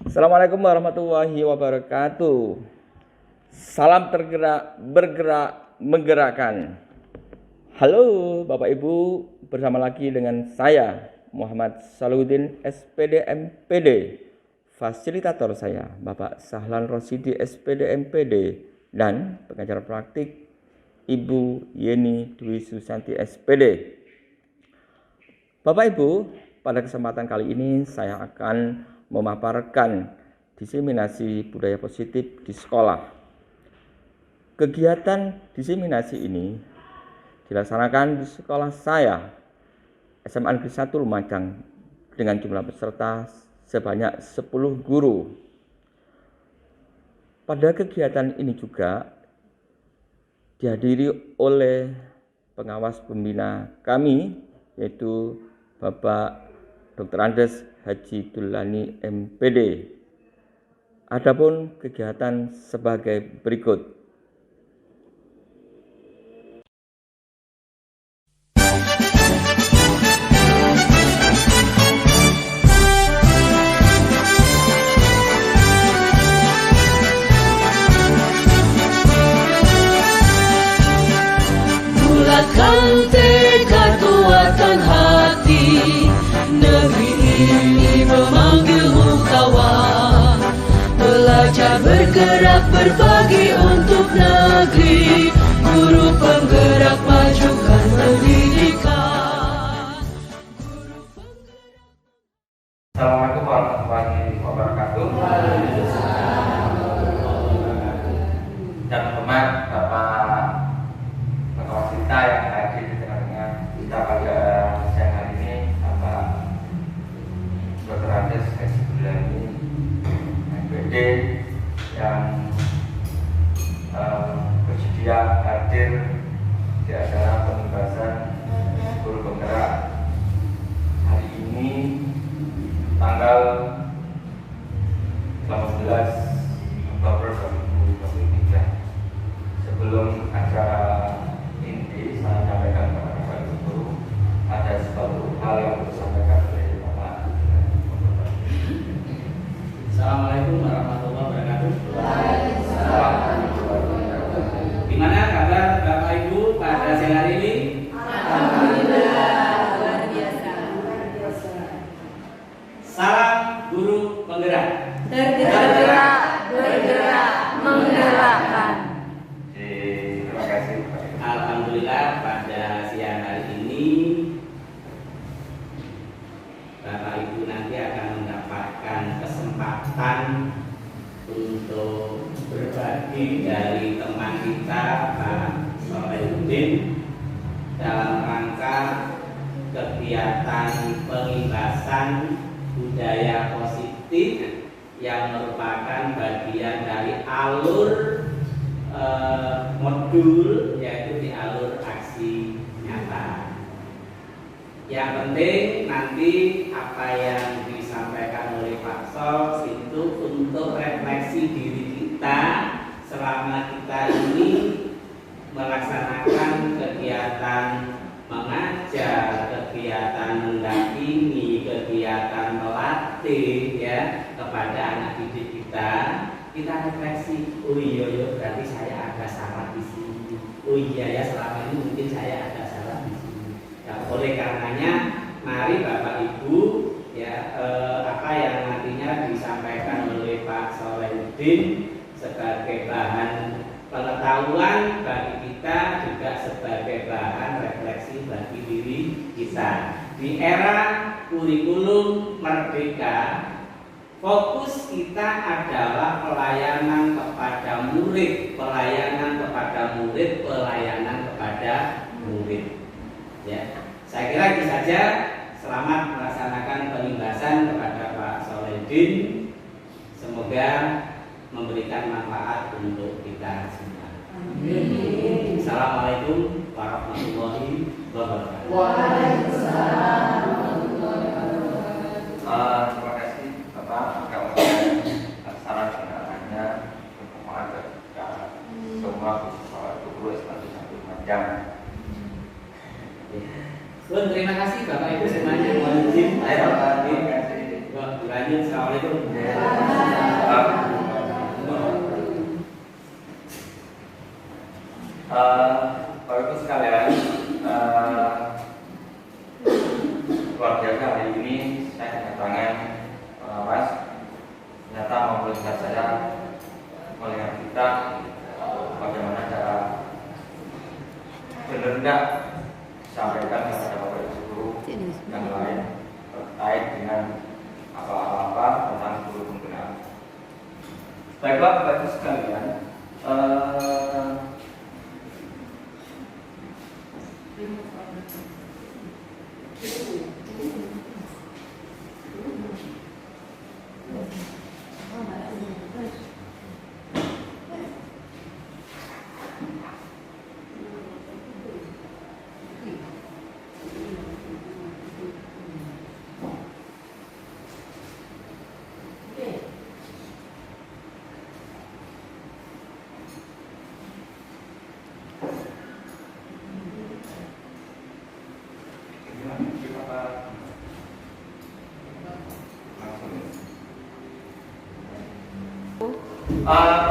Assalamualaikum warahmatullahi wabarakatuh. Salam tergerak, bergerak, menggerakkan. Halo Bapak Ibu, bersama lagi dengan saya Muhammad Salahuddin SPD MPD. Fasilitator saya Bapak Sahlan Rosidi SPD MPD dan pengajar praktik Ibu Yeni Dwi Susanti SPD. Bapak Ibu, pada kesempatan kali ini saya akan memaparkan diseminasi budaya positif di sekolah. Kegiatan diseminasi ini dilaksanakan di sekolah saya, SMA Negeri 1 Lumajang, dengan jumlah peserta sebanyak 10 guru. Pada kegiatan ini juga dihadiri oleh pengawas pembina kami, yaitu Bapak Dr. Andes Haji Dulani MPD. Adapun kegiatan sebagai berikut. Bulatkan tekad, kuatkan hati, negeri ini memanggilmu kawan. Belajar bergerak berbagi untuk negeri, guru penggerak majukan pendidikan. Assalamualaikum warahmatullahi wabarakatuh. Dan teman Bapak pengawas kita yang hadir di tengah-tengah kita pada siang hari ini, Bapak Dr. Andes Haji Dulani MPD yang bersedia hadir di acara pembahasan guru penggerak hari ini tanggal 18 Oktober 2023. Sebelum acara inti, saya sampaikan kepada Bapak Ibu ada suatu hal yang perlu disampaikan oleh Bapak. Assalamualaikum warahmatullahi wabarakatuh. Waalaikumsalam. Gimana kabar Bapak Ibu pada siang hari ini? Alhamdulillah, luar biasa. Salam guru penggerak. Tergerak, bergerak, menggerakkan. Terima kasih. Alhamdulillah pada siang hari ini Bapak Ibu nanti akan mendapatkan kesempatan untuk berbagi dari teman kita Pak Salahuddin dalam rangka kegiatan pengibasan budaya positif yang merupakan bagian dari alur modul, yaitu di alur aksi nyata. Yang penting nanti apa yang disampaikan oleh Pak Sos itu untuk refleksi diri kita selama kita ini melaksanakan kegiatan mengajar, kegiatan mendampingi, kegiatan melatih ya kepada anak didik kita. Kita refleksi, oh iya berarti saya ada salah di sini. Oh iya ya, selama ini mungkin saya ada salah di sini. Ya, oleh karenanya mari Bapak Ibu ya apa yang nantinya disampaikan oleh Pak Salahuddin sebagai bahan pengetahuan bagi kita, juga sebagai bahan refleksi bagi diri kita. Di era kurikulum merdeka, fokus kita adalah pelayanan kepada murid, pelayanan kepada murid, pelayanan kepada murid. Ya, saya kira itu saja. Selamat melaksanakan pengibasan kepada Pak Salahuddin. Semoga memberikan manfaat untuk kita semua. Amin. Assalamualaikum warahmatullahi wabarakatuh. Waalaikumsalam. Terima kasih Bapak pengawas saran penerapannya bermanfaat kepada semua siswa guru SMA 1 Lumajang. Terima kasih Bapak Ibu semuanya. Mohon izin. Terima kasih. Wah, Lanjut, assalamualaikum. Bapak Ibu sekalian, luar biasa hari ini saya kedatangan pengawas. Ternyata memperlihatkan saya melihat kita bagaimana cara benar enggak sampaikan kepada Bapak Ibu guru yang lain terkait dengan apa-apa tentang guru penggunaan. Baiklah Bapak Ibu sekalian,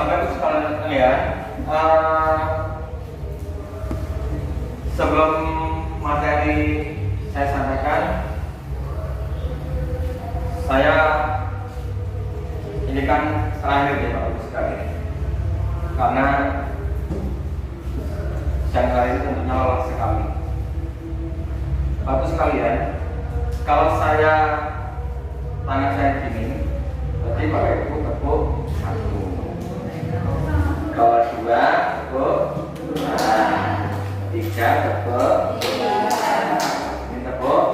Bapak Ibu sekalian, sebelum materi saya sampaikan, saya ini kan terakhir ya Bapak Ibu sekalian, karena siang hari ini tentunya lelah sekali. Bapak Ibu sekalian, kalau saya tangan saya gini, berarti Bapak Ibu tepuk satu. Kalau dua tepuk, tiga tepuk, ini tepuk,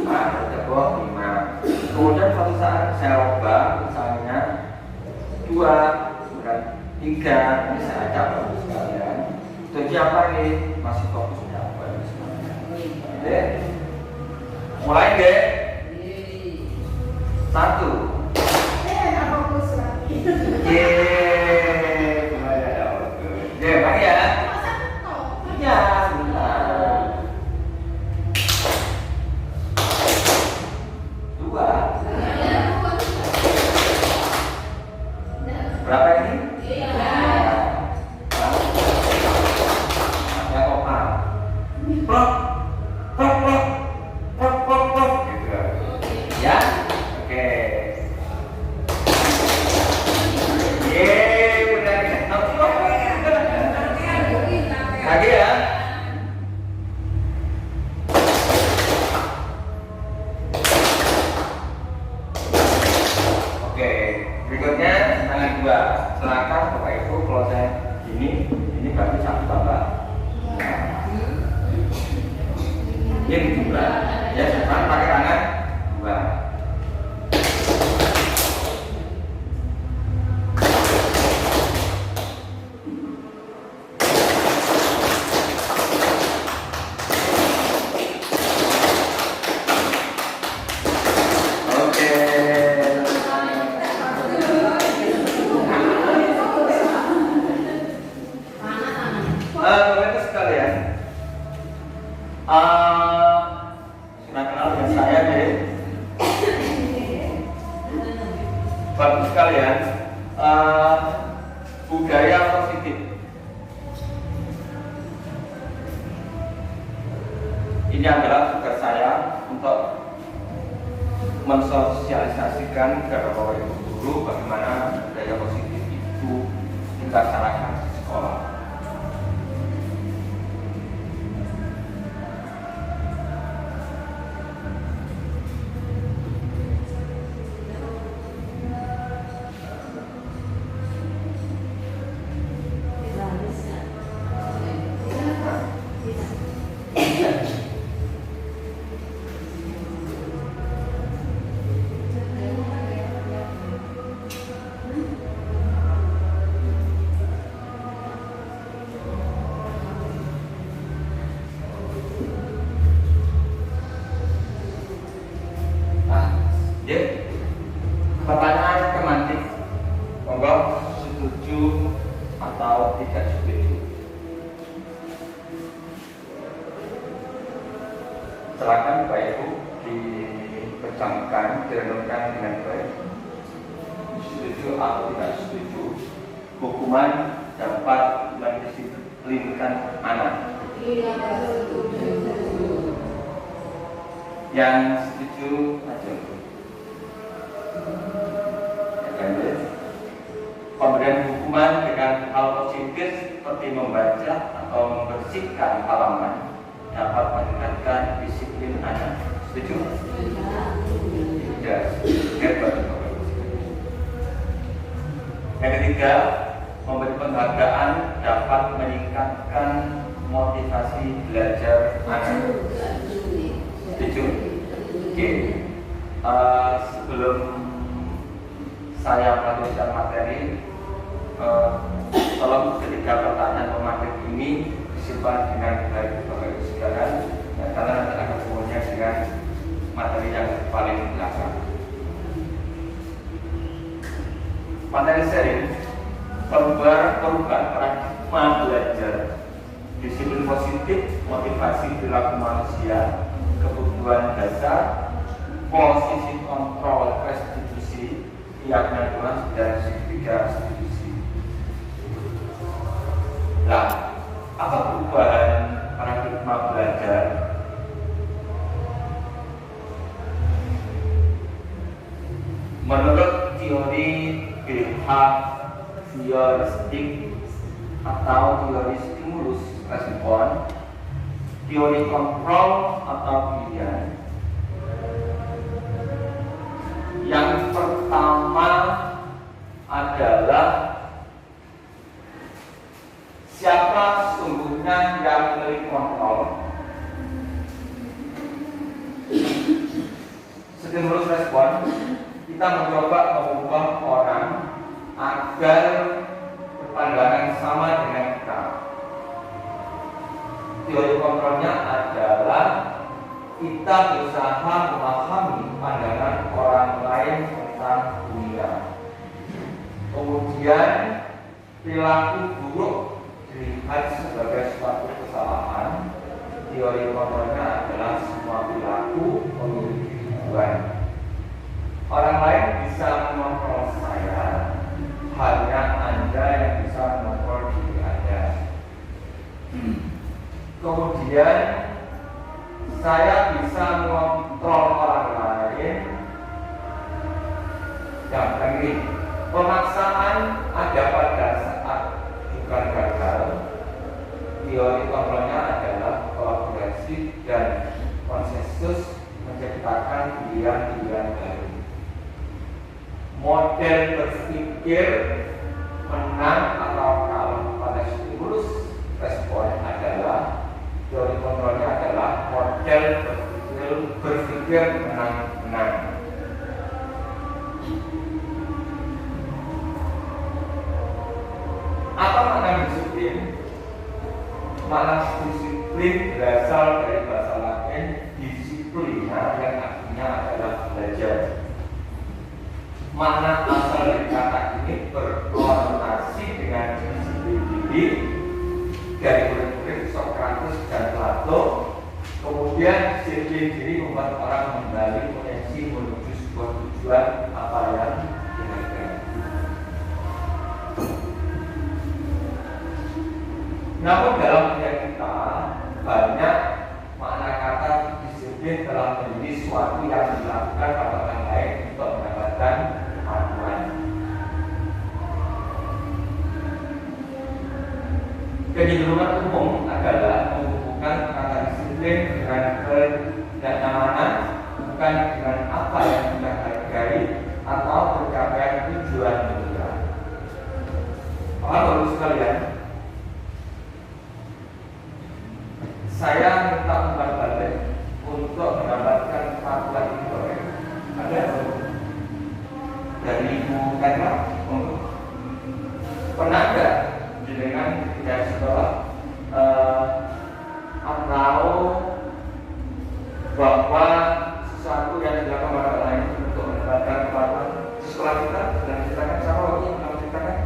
empat tepuk, lima. Kemudian suatu saat saya ubah, misalnya dua, kemudian tiga, ini saya ajak Bapak Ibu sekalian. Tujuh apa ini? Masih fokus ya Bapak Ibu sekalian. Oke, mulai deh. Satu. Lagi ya? Iya, sebentar. Dua. Berapa ini? Ya, kopal. Plok, plok, plok, plok, plok, plok. Gitu. Ya, oke. Lagi ya. Oke, berikutnya tangan dua. Silakan Bapak Ibu, kalau saya ini berarti satu tambah. Ini dua. Ya, sekarang pakai tangan dua. Bapak Ibu sekalian, sudah kenal dengan saya deh. Bapak Ibu sekalian, budaya positif ini adalah tugas saya untuk mensosialisasikan kepada Bapak Ibu guru bagaimana budaya positif itu dilaksanakan di sekolah. Pertanyaan kemantik, monggo setuju atau tidak setuju. Silakan Bapak Ibu di diperjuangkan, direnungkan dengan baik. Setuju atau tidak setuju, hukuman dapat mendisiplinkan anak. Yang setuju aja. Pemberian hukuman dengan hal positif seperti membaca atau membersihkan halaman dapat meningkatkan disiplin anak. Setuju? Tidak. Hebat. Yang ketiga, memberi penghargaan dapat meningkatkan motivasi belajar anak. Setuju? Oke. Sebelum saya melanjutkan materi, tolong ketika pertanyaan pemakai ini disimpan dengan baik Bapak Ibu sekalian, karena nanti akan hubungannya dengan materi yang paling belakang. Materi sharing perubahan paradigma belajar, disiplin positif, motivasi perilaku manusia, kebutuhan dasar, posisi kontrol restitusi, keyakinan Tuhan dan segitiga restitusi. Nah, apa perubahan paradigma belajar? Menurut teori behavioristik atau teori stimulus respon, teori kontrol atau pilihan, yang pertama adalah siapa sungguhnya yang memberi kontrol. Stimulus respon, kita mencoba mengubah orang agar berpandangan sama dengan kita. Teori kontrolnya adalah kita berusaha memahami pandangan orang lain tentang dunia. Kemudian perilaku buruk dilihat sebagai suatu kesalahan. Teori kontrolnya adalah semua perilaku memiliki tujuan. Orang lain bisa mengontrol saya, hanya Anda yang bisa mengontrol diri Anda. Kemudian saya bisa mengontrol orang lain. Dan ini pemaksaan ada pada saat bukan gagal. Teori kontrolnya adalah kolaborasi dan konsensus menciptakan pilihan-pilihan baru. Model berpikir menang atau kalah pada stimulus respon adalah teori kontrolnya adalah model berpikir menang-menang. Apa makna disiplin? Makna disiplin berasal dari bahasa Latin disiplina yang artinya adalah belajar. Makna asal dari kata ini berorientasi dengan disiplin diri dari murid-murid Sokrates dan Plato. Kemudian disiplin diri membuat orang menggali potensi menuju sebuah tujuan apa yang diinginkan. Namun dalam dunia kita banyak makna kata disiplin telah menjadi suatu yang dilakukan pada orang lain untuk mendapatkan kemajuan. Kecenderungan umum adalah menghubungkan kata disiplin dengan kenyamanan, bukan dengan apa yang kita hargai atau pencapaian tujuan dunia. Bapak-Ibu sekalian, saya minta umpan balik untuk mendapatkan kemampuan itu. Ada dari Ibu Kata pernah nggak dengan tidak sekolah atau bahwa sesuatu yang dilakukan oleh orang lain untuk mendapatkan kemampuan sekolah kita dan ceritakan siapa waktu yang kamu ceritakan?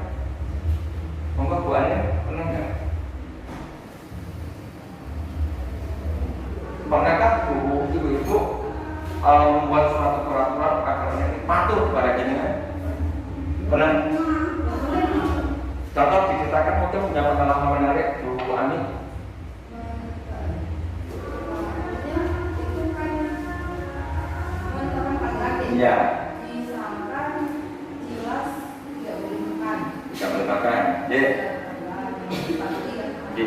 Monggo Bu Anya, pernah nggak? Pernahkah Bu ibu-ibu membuat suatu peraturan agar ini patuh pada jenengan. Benar? Contoh diceritakan mungkin punya pengalaman menarik Bu Ani. Iya. Misalkan jelas tidak boleh makan. Tidak boleh makan. J. J.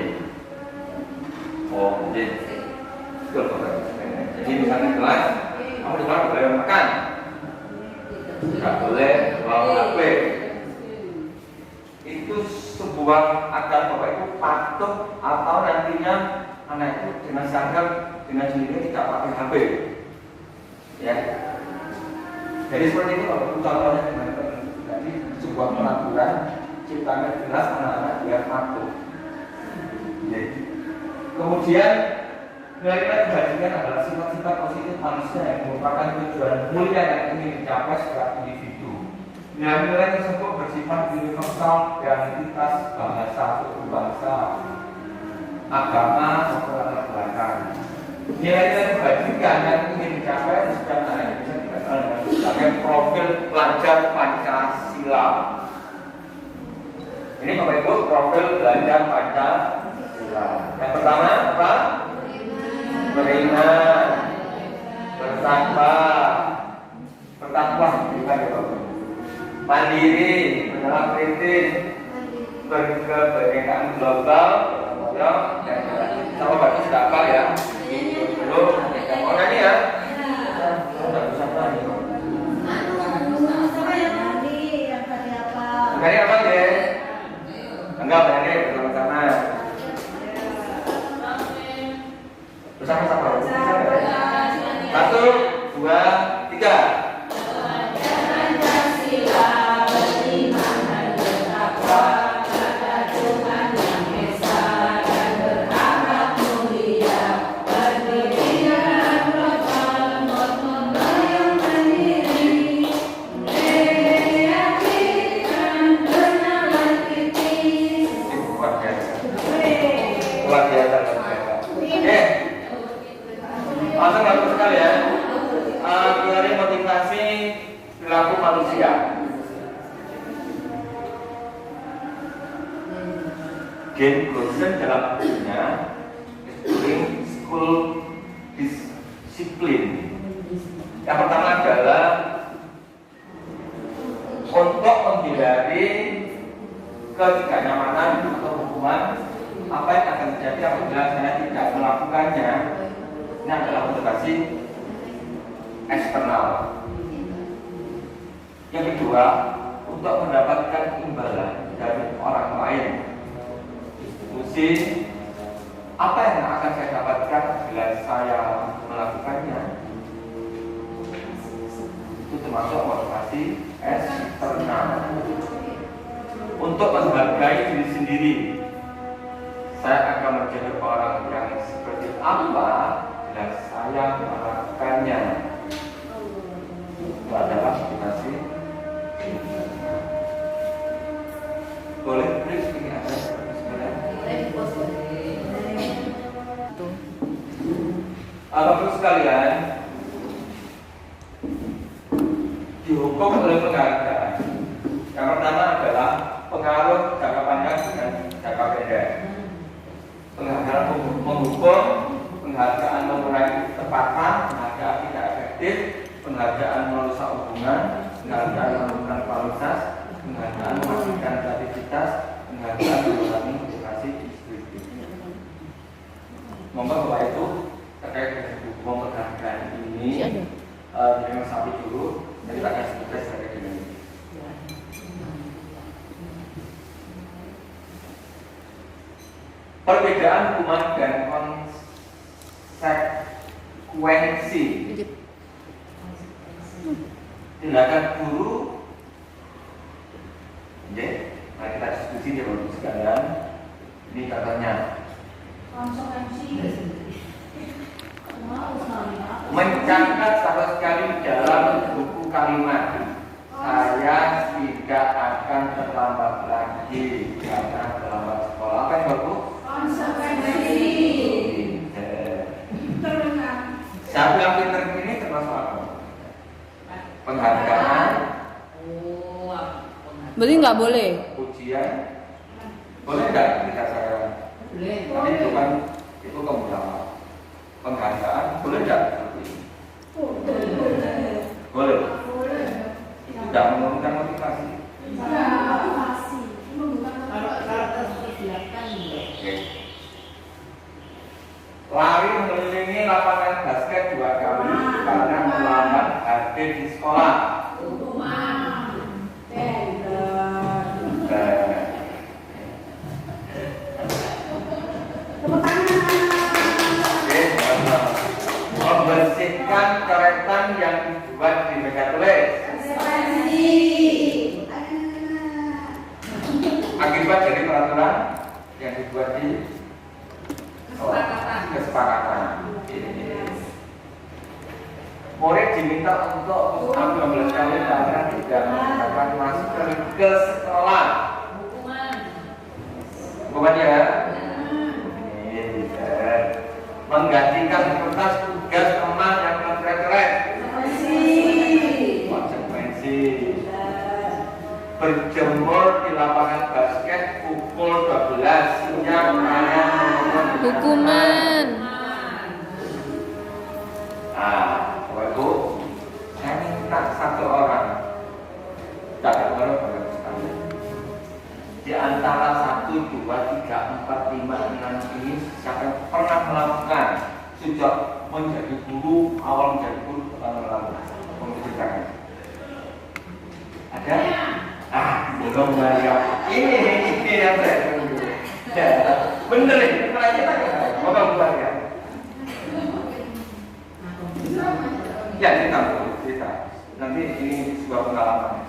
Oh, J. Betul, betul. Jadi misalnya kelas, kamu di kelas boleh makan. Tidak boleh bawa HP. Itu sebuah agar bapak itu patuh atau nantinya anak itu dengan sadar dengan sendiri tidak pakai HP. Ya. Jadi seperti itu kalau contohnya dengan jadi sebuah peraturan ciptanya jelas anak-anak biar patuh. Ya. Kemudian nilai-nilai kebajikan adalah sifat-sifat positif manusia yang merupakan tujuan mulia yang ingin dicapai secara individu. Nilai-nilai tersebut bersifat universal dan lintas bahasa, suku bangsa, agama, maupun latar belakang. Nilai-nilai kebajikan yang ingin dicapai setiap anak bisa dikatakan sebagai profil pelajar Pancasila. Ini Bapak Ibu profil pelajar Pancasila. Yang pertama apa? Beriman, bertakwa, bukan ya Bapak. Mandiri, menolak kritis, berkebenekaan global, ya, sama bagus sudah apa ya? Dulu, yang mau nanya ya? Tidak bisa nanya. Nanya apa ya? Enggak, nanya bersama-sama. Bersama-sama. Satu, dua, tiga. Langsung bagus sekali ya. Teori motivasi perilaku manusia. Gen Gosen dalam bukunya Exploring School Discipline. Yang pertama adalah untuk menghindari ketidaknyamanan atau hukuman apa yang akan terjadi apabila saya tidak melakukannya. Ini adalah motivasi eksternal. Yang kedua, untuk mendapatkan imbalan dari orang lain. Diskusi apa yang akan saya dapatkan bila saya melakukannya. Itu termasuk motivasi eksternal. Untuk menghargai diri sendiri. Saya akan menjadi orang yang seperti apa bila saya melakukannya. Itu adalah motivasi. Boleh please ini ada Bapak sekalian, dihukum oleh penghargaan. Yang pertama adalah pengaruh jangka panjang dan jangka pendek. Penghargaan menghukum, penghargaan mengurangi ketepatan, penghargaan tidak efektif, penghargaan merusak hubungan, penghargaan menurunkan kualitas, penghargaan mematikan kreativitas, penghargaan mengurangi motivasi instruktif. Monggo Bapak itu terkait dengan hukum penghargaan ini, yang sampai dulu, jadi kita akan sebutkan terkait dengan ini. Perbedaan hukuman dan konsekuensi tindakan guru. Oke, mari kita diskusi di Bapak sekalian. Ini katanya mencatat sama sekali dalam buku kalimat, saya tidak akan terlambat lagi karena terlambat sekolah. Apa yang baru? Konsekuensi. Saya bilang pinter ini termasuk termasuk apa? Penghargaan, Berarti nggak boleh. ujian, boleh nggak ketika saya tadi itu kan itu kemudahan penghargaan, boleh nggak? Boleh. Tidak menurunkan motivasi. Oke. Lari mengelilingi lapangan basket 2 kali karena melambat hadir di sekolah. Oke, membersihkan coretan yang dibuat di meja tulis. Akibat dari peraturan yang dibuat di kesepakatan. Murid diminta untuk ambil 12 kali karena tidak menggunakan masker ke sekolah. Hukuman ya? Ini tidak. Menggantikan kertas tugas teman yang terkeret. Konsekuensi. Berjemur di lapangan basket pukul 12 siang hanya Hukuman. Nah, Bapak Ibu, saya minta satu orang, tidak berapa sekali. Di antara 1, 2, 3, 4, 5, 6 ini siapa yang pernah melakukan sejak menjadi guru, awal menjadi guru pertama lalu menceritakan? Ada? Belum banyak. Ini yang saya tunggu. Ya, bener ini. Bener kita kan? Moga buat ya. Ya cerita. Nanti ini sebuah pengalaman.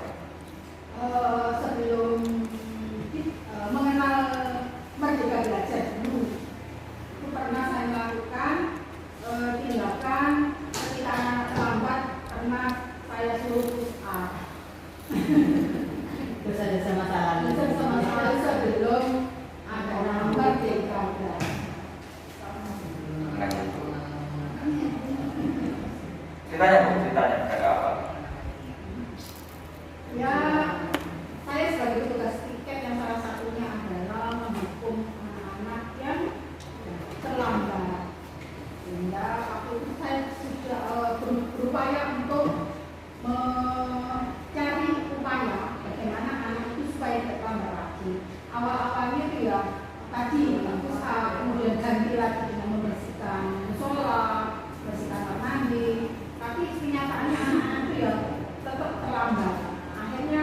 Sebelum mengenal Merdeka Belajar dulu, itu pernah saya melakukan tindakan ketika anak terlambat karena saya suruh push up. Dosa-dosa masa lalu. Dosa masa lalu sebelum ada nama Merdeka Belajar. Ceritanya ada apa? Ya, saya sebagai petugas tiket yang salah satunya adalah menghukum anak-anak yang terlambat. Sehingga waktu itu saya sudah berupaya untuk mencari upaya bagaimana anak itu supaya tidak terlambat lagi. Awal-awalnya itu ya tadi usaha, kemudian ganti lagi dengan membersihkan musola, bersihkan kamar mandi. Tapi kenyataannya anak-anak itu ya tetap terlambat. Akhirnya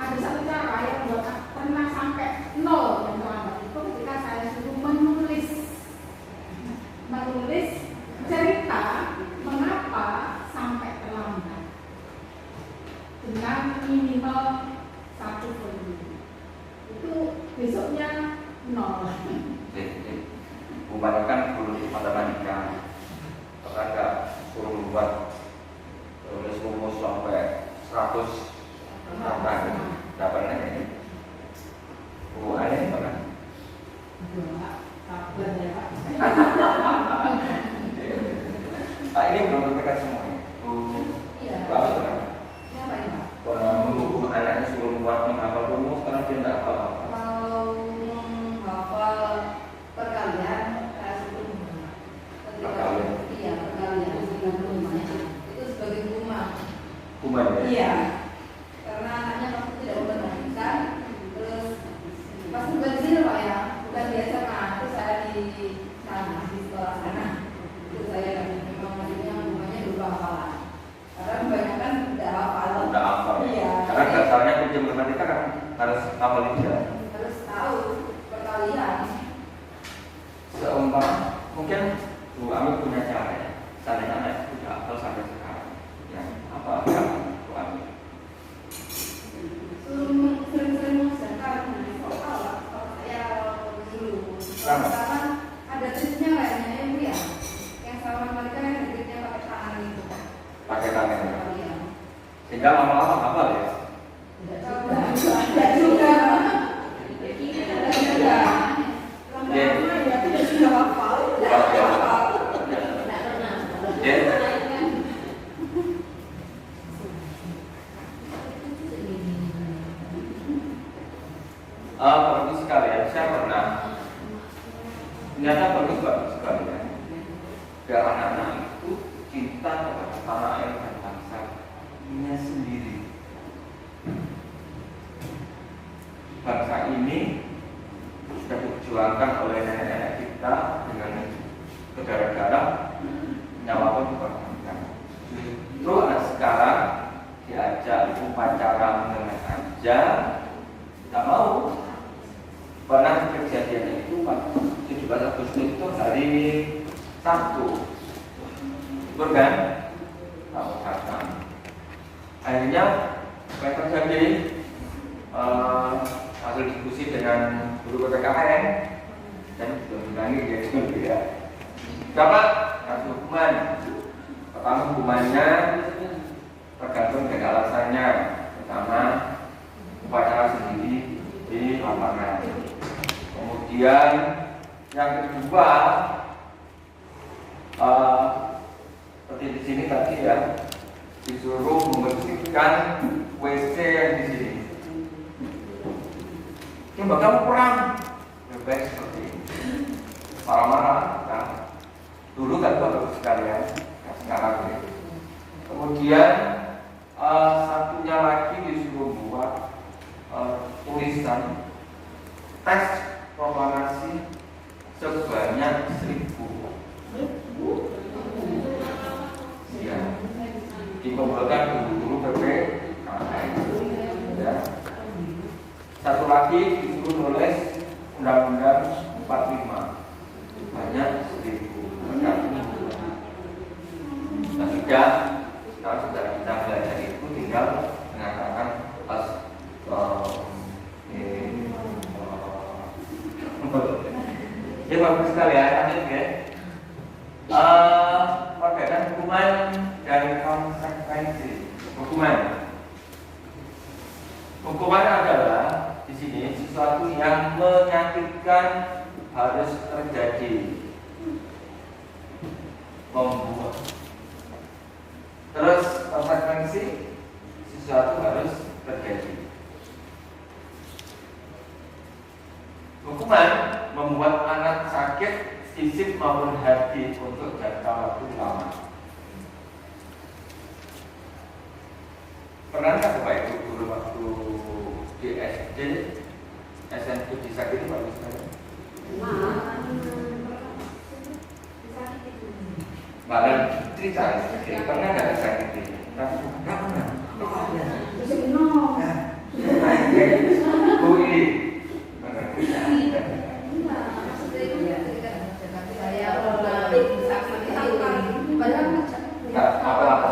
ada satu cara yang membuat pernah sampai 0 yang terlambat itu ketika saya suruh menulis cerita mengapa sampai terlambat dengan minimal 1 volume. Itu besoknya 0. Umpamakan guru matematika, apakah suruh membuat tulis rumus sampai 100 kata, tidak pernah ini. Aneh banget. Pak ini belum tertekan semuanya. Apa itu kan? Kalau menghukum anaknya suruh membuat menghafal rumus karena dia tidak apa-apa. Kalau menghafal perkalian, Perkalian. iya perkalian dengan rumahnya itu sebagai rumah. Hukuman ya? Iya, karena anaknya pasti tidak memperhatikan. Terus pas belajar Pak ya, bukan biasa Pak. Itu saya di sana di sekolah sana. Itu saya memang rumahnya lupa hafalan. Karena kebanyakan tidak hafal. Tidak hafal. Iya. Karena dasarnya ujian matematika kan harus hafal juga. Harus tahu perkalian. Seumpama mungkin Bu Amir punya cara ya. Seandainya anak tidak hafal sampai sekarang. Ya, apa Bu Amir? Sering-sering mengajarkan soal saya dulu. Karena ada triknya kayaknya ya Bu ya. Yang sama mereka yang triknya pakai tangan itu. Pakai tangan. Iya. Sehingga lama-lama hafal ya. Tidak juga. Tidak juga. Lama-lama ya tidak sudah hafal. Tidak hafal. Ya. cinta kepada tanah air dan bangsanya sendiri. Bangsa ini sudah diperjuangkan oleh nenek-nenek kita dengan negara-negara, nyawa pun dikorbankan. Justru sekarang diajak upacara mengenai aja, tak mau. Pernah kejadian itu 17 Agustus itu hari Sabtu, betul kan? Tahu kata. Akhirnya apa yang terjadi? Hasil diskusi dengan guru PPKN dan bilangi dia juga ya. Dapat kasih hukuman. Pertama hukumannya tergantung dari alasannya. Pertama upacara sendiri di lapangan. Kemudian yang kedua, seperti di sini tadi ya, disuruh membersihkan WC yang di sini. Coba kamu perang, lebih baik seperti ini. Marah-marah, kan? Dulu kan bagus sekalian, sekarang ini. Kemudian satunya lagi disuruh buat tulisan tes proklamasi sebanyak 1000. Ya, dikumpulkan guru PPKN. Ya. Satu lagi disuruh nulis Undang-Undang 45 banyak 1000. Nah, kalau sudah kita belajar itu tinggal mengatakan pas ya bagus sekali ya, lanjut ya. Perbedaan hukuman dan konsekuensi. Hukuman adalah di sini sesuatu yang menyakitkan harus terjadi, membuat. Terus konsekuensi sesuatu harus terjadi. Hukuman membuat anak sakit fisik maupun hati untuk jangka waktu lama. Pernah nggak Bapak Ibu guru waktu di SD, SMP disakiti Pak Ustaz? Malah cerita, pernah nggak disakiti? Nggak pernah. Bu ini. Apa-apa.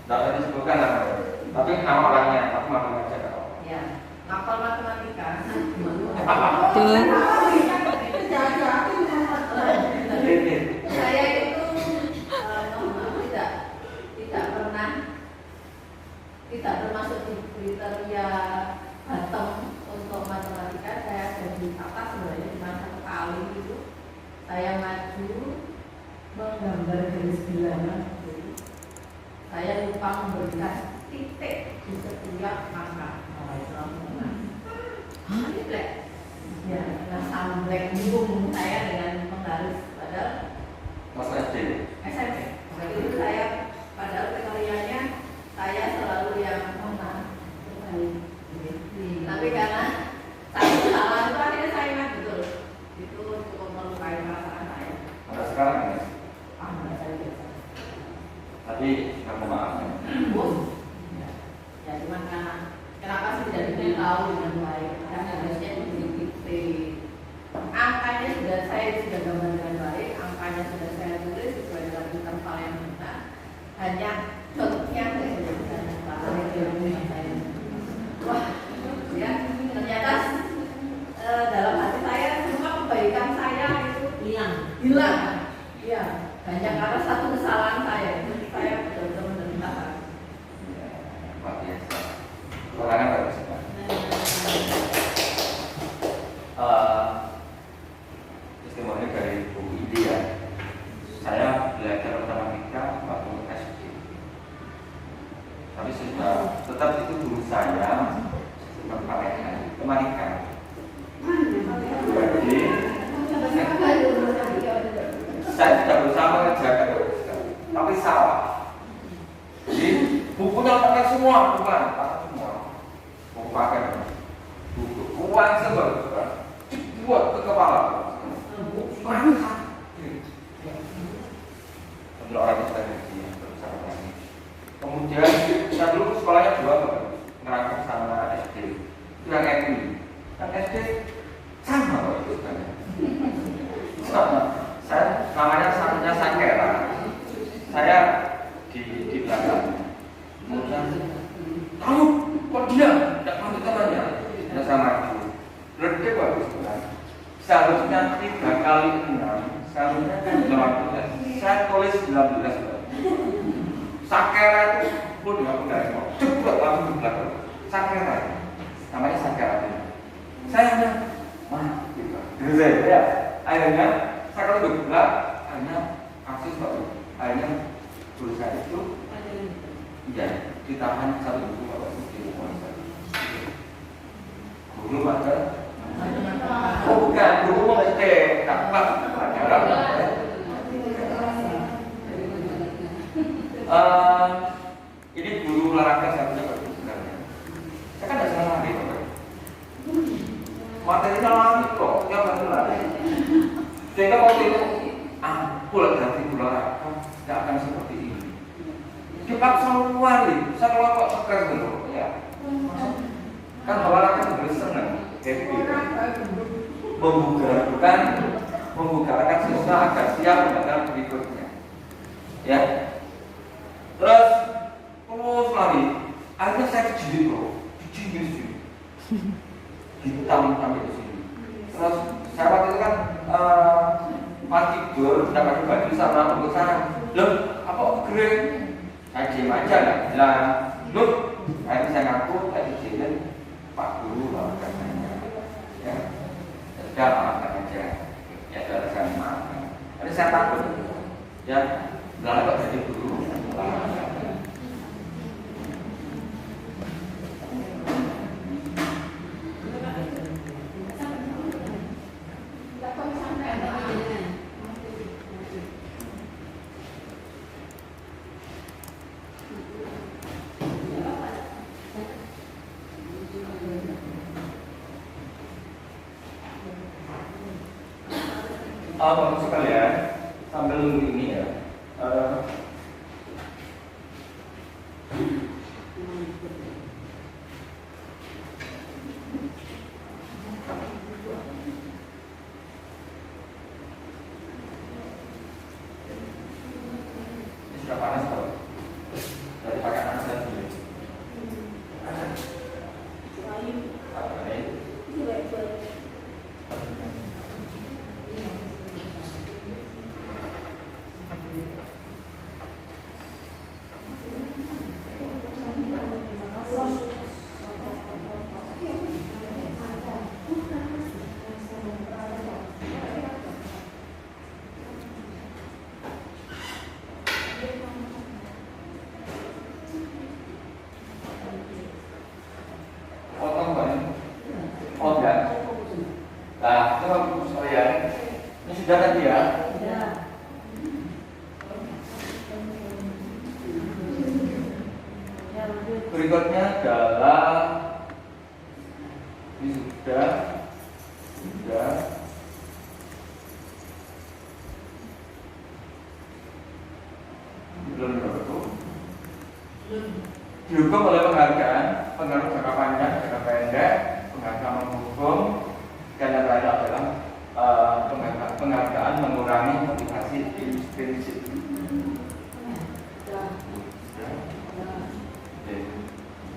Tidak disebutkan nama. Tapi nama orangnya, aku mau baca kalau. Ya, ngapal matematika. Tuh. Saya itu tidak termasuk di kriteria Batam untuk matematika. Saya jadi apa sebenarnya cuma satu kali itu saya maju menggambar garis bilangan. Saya lupa memberikan titik di setiap angka. Titik. Ya, nah sampai bingung saya dengan penggaris padahal Masa SD. SMP. Waktu itu saya padahal kriterianya saya selalu yang menang. Tapi karena satu salah itu akhirnya saya ingat betul. Itu cukup melukai perasaan saya. Ada sekarang ya? Saya biasa. Tapi kamu maaf. Ya cuma karena kenapa sih tidak diberitahu dengan baik? Karena harusnya diberi angkanya saya sudah gambar dengan baik, angkanya sudah saya tulis sesuai dengan interval yang benar. Hanya contohnya saya sudah bisa saya. Wah, ya ternyata dalam hati saya semua kebaikan saya itu hilang. Ya, hanya karena satu kesalahan saya itu saya betul-betul menderita. Luar biasa. Ulangan bagus Pak. Testimoni dari Bu Indi ya. Saya belajar matematika waktu SD. seperti sawah. Jadi bukunya pakai semua, bukan pakai semua. Buku pakai buku uang sebel, buat ke kepala. Untuk orang yang sudah kemudian saya dulu sekolahnya 2 Ngerangkep sama SD. Itu yang SD sama kok itu sebenarnya. Saya namanya satunya Sakera. Saya di belakang. Kemudian kamu kok diam? Tidak panggil temannya. Ya saya maju. Lebih bagus kan? Seharusnya 3 kali 6, seharusnya kan 18. Saya tulis 19. Sakera itu pun nggak mau cepat langsung di belakang. Sakera, namanya Sakera. Saya hanya gitu. Ya, akhirnya saya kalau bergerak, hanya akses baru. Akhirnya tulisan itu, ya ditahan 1 buku bapak itu di rumah saya. Guru ada. Oh bukan, guru mau SD, dapat pelajaran. Ini guru olahraga seharusnya bagus sebenarnya. Saya kan tidak salah lari, Bapak. Materinya lari kok, yang baru lari. Sehingga waktu itu, pulang dari guru olahraga tidak akan seperti ini. Dipaksa lari, saya kelompok seker dulu, ya. Kan olahraga sebenarnya senang, happy. Membugarkan siswa agar siap menghadapi berikutnya. Ya. Terus lari. Akhirnya saya kejilid bro, kejilid hitam sampai di sini. Terus saya waktu itu kan pas tidur dapat baju sama untuk saya. Loh, apa kering? Saya diam aja lah. Bilang, loh, akhirnya saya ngaku tadi kejilid Pak Guru lah katanya. Ya, sudah maafkan aja. Ya sudah saya maafkan. Tapi saya takut. Ya, lalu kok jadi guru. Bapak sekalian, sambil nunggu ini ya. Ini sudah panas kok. Jadi pakai anak saya dulu. Potong banyak. Oh enggak. Nah, itu sekalian. Ini sudah tadi ya. Berikutnya adalah ini sudah belum berlaku. Dihukum oleh penghargaan jangka panjang, jangka pendek, penghargaan menghukum, dan yang lain adalah penghargaan mengurangi motivasi prinsip.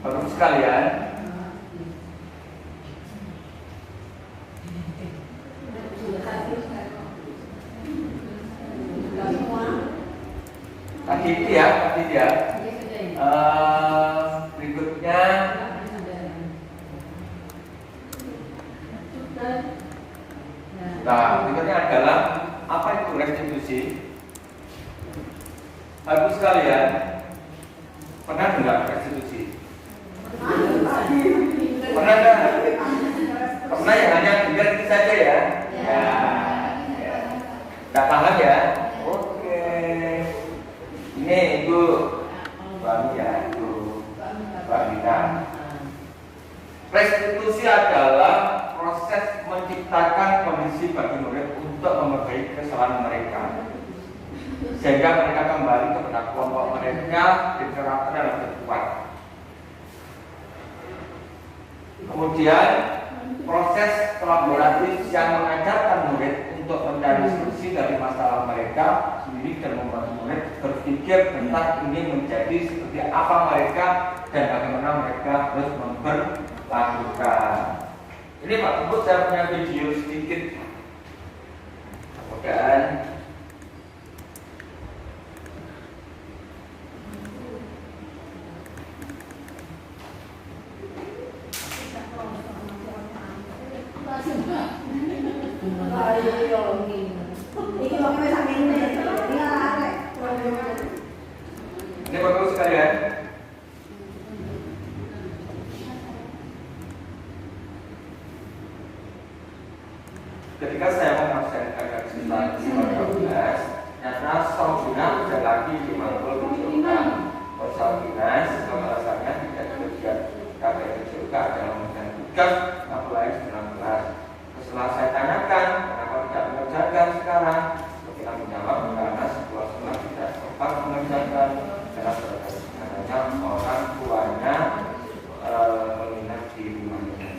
Bapak sekalian, tadi ya. Berikutnya berikutnya adalah apa itu restitusi? Bapak sekalian, pernah dengar restitusi? Pernah kan? Pernah ya, hanya dengar itu saja ya? Ya. Tidak paham ya? Oke. Ini Ibu Bami ya, Ibu Bamina. Restitusi adalah proses menciptakan kondisi bagi murid untuk memperbaiki kesalahan mereka, sehingga mereka kembali kepada kelompok mereka di karakter yang lebih kuat. Kemudian proses kolaboratif yang mengajarkan murid untuk mencari solusi dari masalah mereka sendiri dan membantu murid berpikir tentang ini menjadi seperti apa mereka dan bagaimana mereka harus memperlakukan. Ini Pak Ibu, saya punya video sedikit. Kemudian ini Bapak Ibu sekalian, ketika saya mengakseskan cerita di 2012, ternyata Saudina tidak lagi dimantul diusulkan. Saudina setelah alasannya tidak bekerja KPR juga dalam mengerjakan tugas mulai 19. Setelah saya tanyakan kenapa tidak mengerjakan sekarang, Saudina menjawab karena sebuah sekolah tidak sempat mengerjakan karena sebenarnya orang tuanya menginap di rumahnya.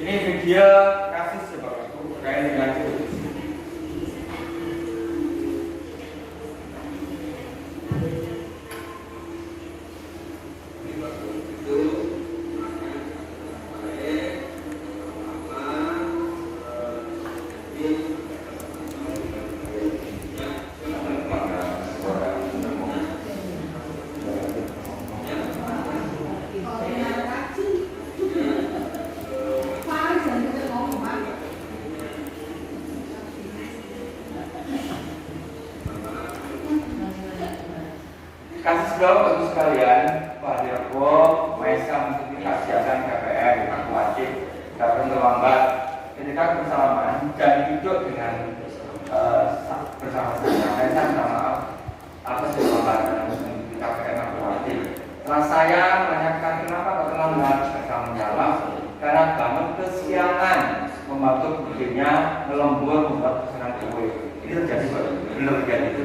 Ini video kasus Bapak Ibu terkait dengan itu. Kasus Bapak Ibu sekalian, Pak Dirgo, Maesa mengikuti kajian KPR Pak Wajib datang terlambat ketika bersalaman dan duduk dengan bersama-sama. Maesa minta maaf atas keterlambatan mengikuti KPR Pak Wajib. Setelah saya menanyakan kenapa kok terlambat, mereka menjawab karena bangun kesiangan membantu bikinnya melembur membuat pesanan kue. Ini terjadi Pak, benar terjadi itu.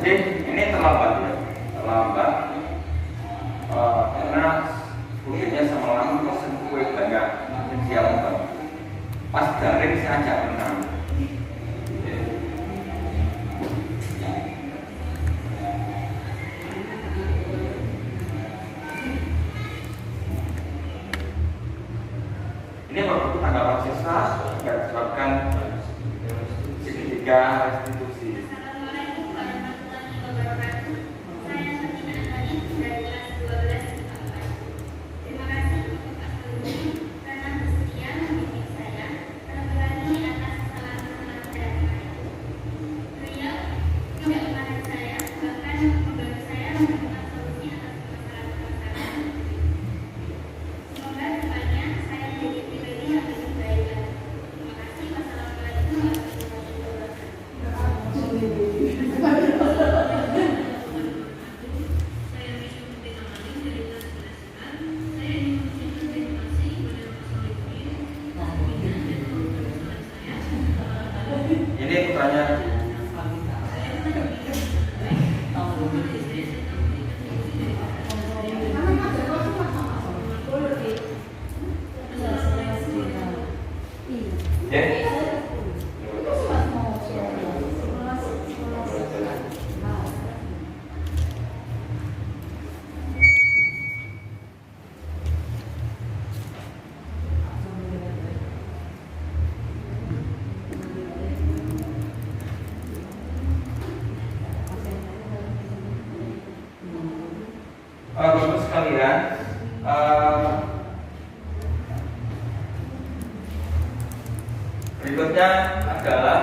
Jadi ini terlambat ya, terlambat karena mungkinnya semalam pesen kue banyak siang pas daring saya ajak menang. Ini merupakan tanggapan siswa yang disebabkan segitiga restitusi. Assalamualaikum warahmatullahi wabarakatuh. Saya Fatima Antani dari kelas 12 IPA 4. Terima kasih untuk Pak Guru karena bersedia membimbing saya terlebih lagi atas kesalahan-kesalahan saya kemarin. Beliau tidak memarahi saya, bahkan membantu saya menemukan solusi atas permasalahan-permasalahan. Semoga depannya saya menjadi pribadi yang lebih baik lagi. Terima kasih. Wassalamualaikum warahmatullahi wabarakatuh. Ini pertanyaan ya. Bapak sekalian, berikutnya adalah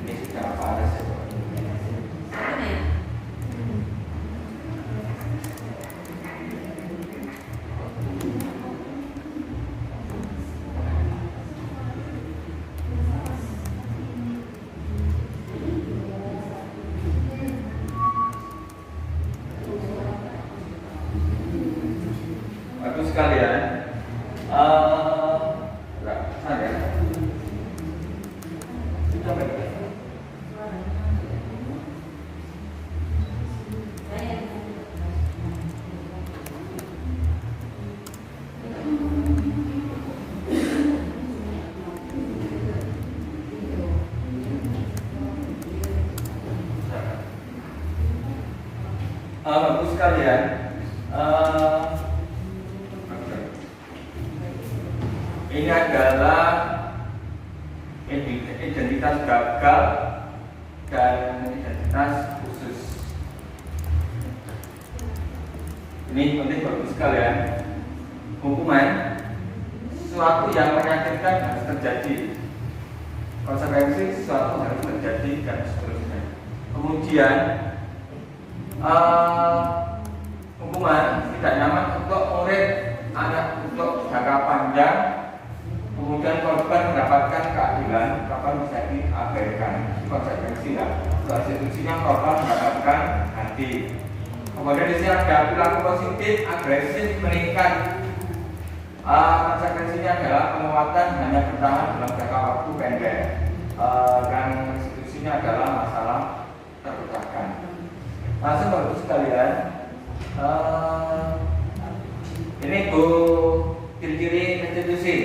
ini sudah apa ada Bapak sekalian, saya sudah baik. Bapak sekalian, ini adalah identitas gagal dan identitas khusus. Ini penting bagi sekalian. Hukuman sesuatu yang menyakitkan harus terjadi. Konsekuensi sesuatu harus terjadi dan seterusnya. Kemudian hukuman tidak nyaman untuk murid, anak untuk jangka panjang. Kemudian korban mendapatkan keadilan, kapan bisa diabaikan. Konsekuensinya, konstitusinya korban mendapatkan ganti. Kemudian di sini ada perilaku positif, agresif, meningkat. Konsekuensinya adalah penguatan hanya bertahan dalam jangka waktu pendek. Dan konstitusinya adalah masalah terpecahkan. Langsung baru sekalian, ini Bu ciri-ciri restitusi.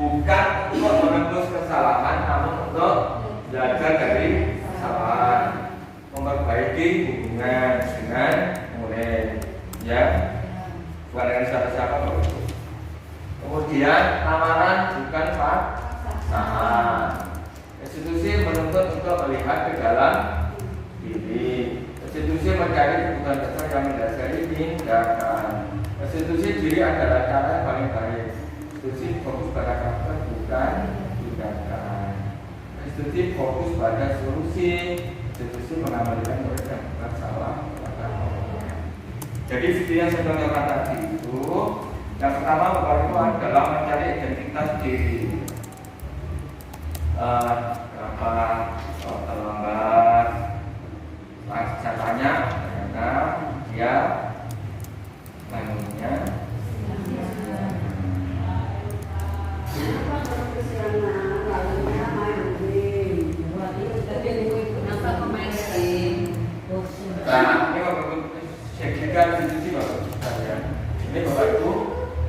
Bukan untuk menembus kesalahan, namun untuk belajar dari kesalahan, memperbaiki hubungan dengan murid, ya, bukan dengan siapa-siapa. Kemudian lamaran bukan paksaan. Restitusi menuntut untuk melihat ke dalam diri. Restitusi mencari kebutuhan dasar yang mendasari tindakan. Restitusi diri adalah cara yang paling baik. Restitusi fokus pada karakter bukan tindakan. Restitusi fokus pada solusi. Restitusi mengamalkan murid yang bukan salah pada orang. Jadi video yang saya tontonkan tadi itu, yang pertama Bapak Ibu adalah mencari identitas diri. Kenapa terlambat? Saya tanya, ternyata dia bangunnya nah, ini Bapak Ibu segitiga restitusi Bapak Ibu sekalian. Ini Bapak Ibu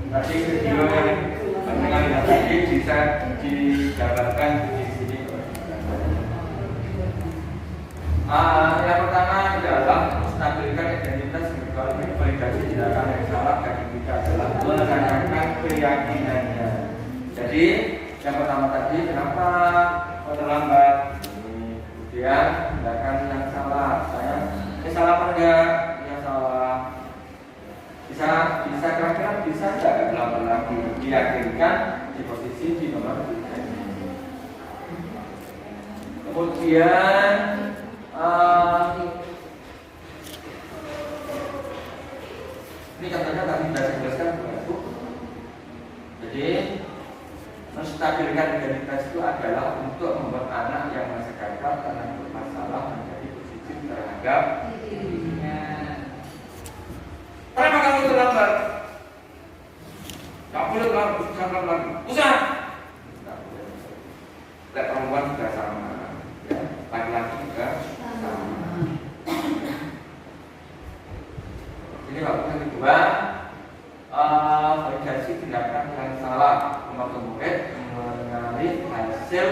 tadi video yang tadi bisa digambarkan di sini. Yang pertama adalah keyakinannya. Jadi yang pertama tadi, kenapa kok terlambat? Kemudian tindakan yang salah. Saya salah apa enggak? Yang salah. Bisa kira-kira bisa enggak terlambat lagi? Diyakinkan di posisi di nomor 3. Kemudian ini contohnya tadi sudah saya jelaskan Bu. Jadi menstabilkan identitas itu adalah untuk membuat anak yang masih gagal karena bermasalah menjadi positif terhadap dirinya. Kenapa kamu terlambat? Gak boleh terlambat lagi. Usah. Gak boleh. Lihat perempuan juga sama, ya. Laki-laki juga sama. Ini waktu yang kedua, validasi tindakan yang salah. Membantu murid mengenali hasil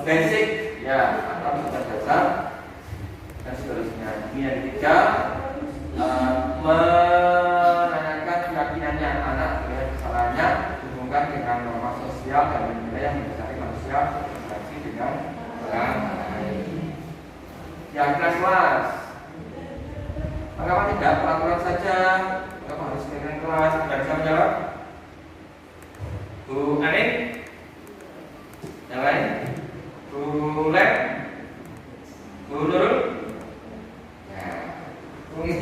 basic, ya, atau tugas dasar dan seterusnya. Ini yang ketiga, menanyakan keyakinannya anak melihat kesalahannya hubungkan dengan norma sosial dan nilai yang mendasari manusia berinteraksi dengan orang lain. Yang kelas. Mengapa tidak peraturan saja? Mengapa harus dengan kelas? Tidak bisa menjawab? Bu Anin? Yang lain? Bu Lem? Bu Nurul? Ya, Bumi.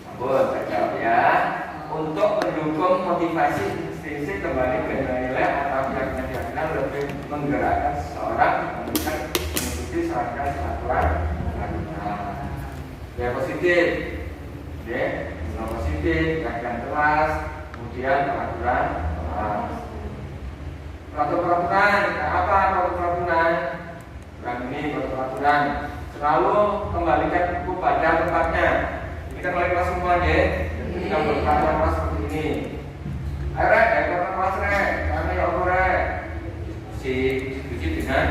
Ampun, saya jawab ya. Untuk mendukung motivasi intrinsik kembali ke nilai atau keyakinan lebih menggerakkan seseorang mengikuti serangkaian peraturan ya positif, positif, keyakinan kelas, kemudian peraturan kelas. Peraturan apa peraturan? Ini peraturan selalu kembalikan buku pada tempatnya. Ini kan oleh kelas semua ya. Jadi kita berperaturan kelas seperti ini. Ayo rek, peraturan kelas rek, karena ya rek. Diskusi dengan.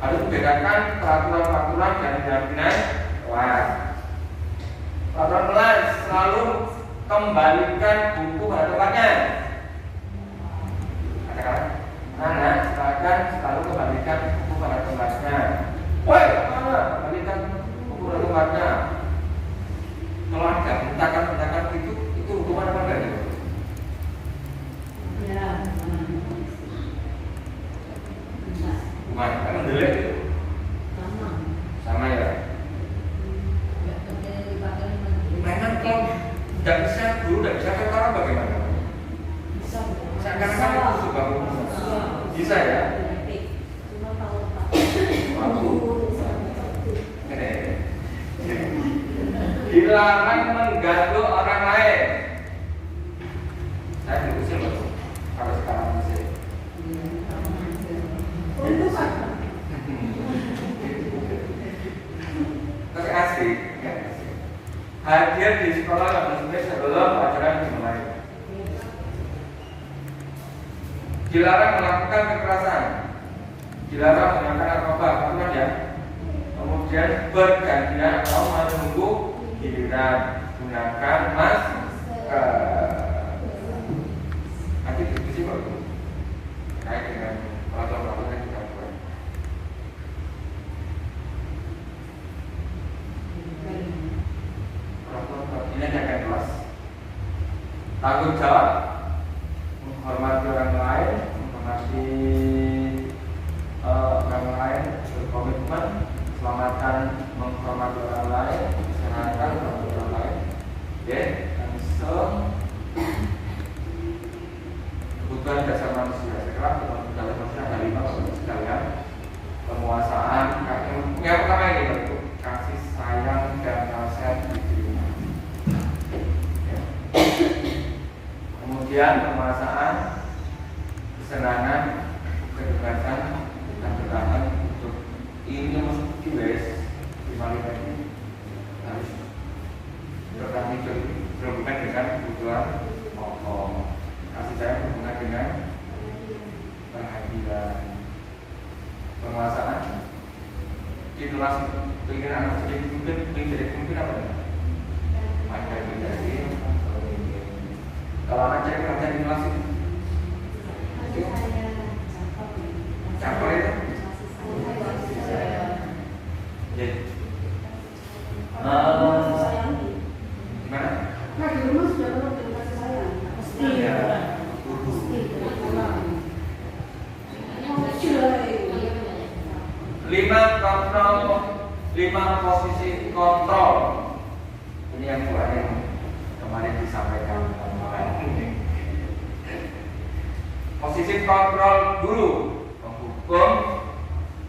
Harus membedakan peraturan dan keyakinan kelas. Peraturan kelas selalu kembalikan buku pada tempatnya. Katakan, anak silakan selalu kembalikan buku pada tempatnya. Woi, mana? Kembalikan buku pada tempatnya. Kalau ada bentakan itu hukuman apa enggak? Ya. Hukuman, kan mendelik itu. Sama ya. Memang kalau tidak bisa guru, tidak bisa kata bagaimana? Seakan-akan itu sudah bisa ya. Dilarang mengganggu orang lain. Saya berusaha loh, kalau sekarang masih. Tapi asik, ya asik. Hadir di sekolah 15 menit sebelum pelajaran dimulai. Dilarang melakukan kekerasan. Dilarang menggunakan narkoba, teman ya. Kemudian bergantian atau menunggu giliran, gunakan masker. Nanti diskusi baru terkait dengan peraturan yang kita buat. Peraturan ini akan kelas. Tanggung jawab, menghormati orang lain, menghormati orang lain, berkomitmen, selamatkan, menghormati orang lain, kesehatan orang lain, langsung kebutuhan dasar manusia. Sekarang kebutuhan dasar manusia ada 5 sekalian. Penguasaan, yang pertama ini bentuk kasih sayang dan nasihat diterima. Kemudian penguasaan, kesenangan, kebebasan dan bertahan untuk ini mesti wes dimalikan ini harus berhubungan dengan kebutuhan pokok. Kasih sayang berhubungan dengan perhatian. Penguasaan, situasi pengen anak jadi mungkin apa? Kalau anak cewek belajar di kelas itu campur itu. Jadi, gimana? Nah, di rumah sudah perlu kasih sayang. Pasti. Iya. Lima posisi kontrol. Ini yang kemarin disampaikan. Posisi kontrol dulu, menghukum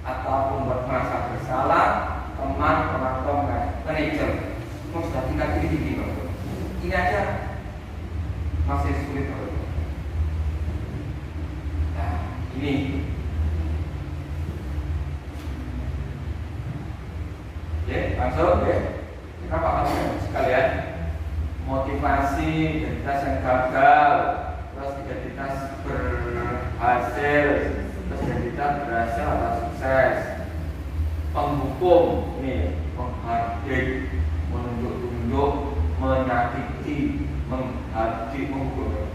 atau membuat merasa bersalah teman atau manajer. Mau sudah tingkat ini Bapak. Ini aja masih sulit Bapak. Nah, ini ya, langsung ya. Kenapa sekalian? Motivasi identitas yang gagal, terus identitas berhasil, terus identitas berhasil atau sukses. Penghukum ini menghardik, menunjuk-tunjuk, menyakiti, menghardik, menghukum.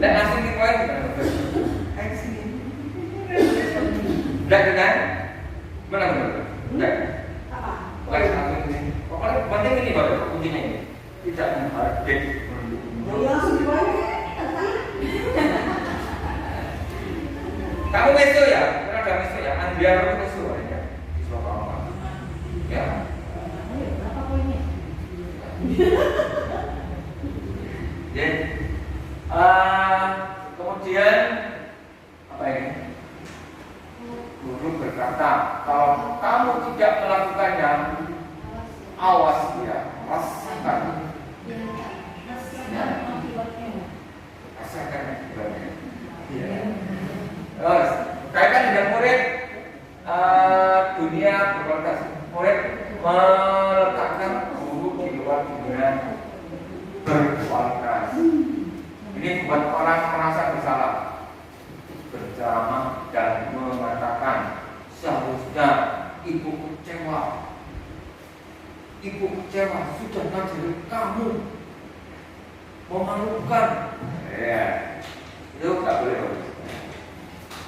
Dan langsung di poin Udah kan? Mana? Udah. Oke, langsung ini. Pokoknya penting ini Bapak, kuncinya ini. Tidak menghardik. Kamu meso ya? Karena ada meso ya? Andrea kamu meso ya? Di Surabaya. Ya. Berapa poinnya? Jadi, kemudian apa ini? Guru berkata, kalau kamu tidak melakukannya, awas dia, rasakan. Rasakan akibatnya. Terus, kaitan dengan murid dunia berkualitas. Murid meletakkan guru di luar dunia berkualitas. Ini membuat orang merasa bersalah, berceramah dan mengatakan seharusnya ibu kecewa sudah ngajari kamu, memalukan. Ya, itu nggak boleh.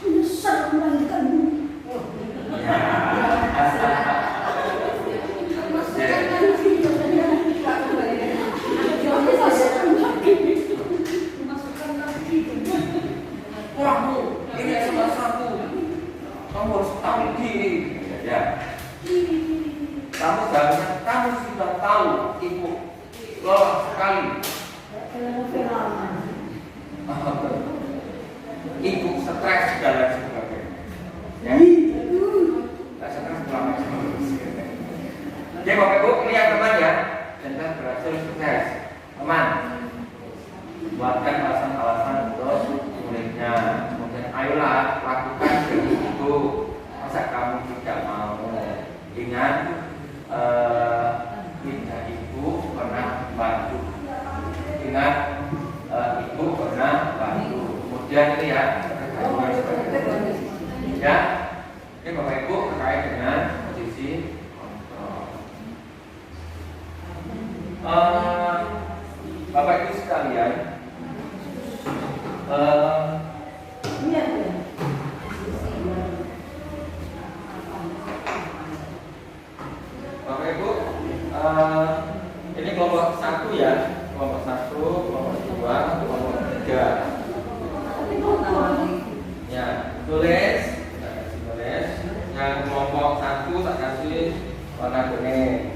Menyesal melahirkanmu. Ya. Kamu ini salah satu. Kamu harus tahu diri. Ya. Kamu sudah tahu ibu lelah sekali. Ibu stres dan lain sebagainya. Ya. Stres selama Jadi Bapak Ibu lihat teman ya, dan berhasil sukses. Teman, buatkan alasan-alasan untuk muridnya. Kemudian ayolah lakukan itu. Masa kamu tidak mau? Ingat, tidak ibu pernah bantu. Ingat, ibu pernah bantu. Kemudian ini ya, ya, ini Bapak Ibu terkait dengan posisi kontrol. Bapak Ibu sekalian, Bapak Ibu, ini kelompok 1 ya, kelompok 1, kelompok 2, kelompok 3. Ya, tulis. Yang kelompok 1 tak kasih warna kuning.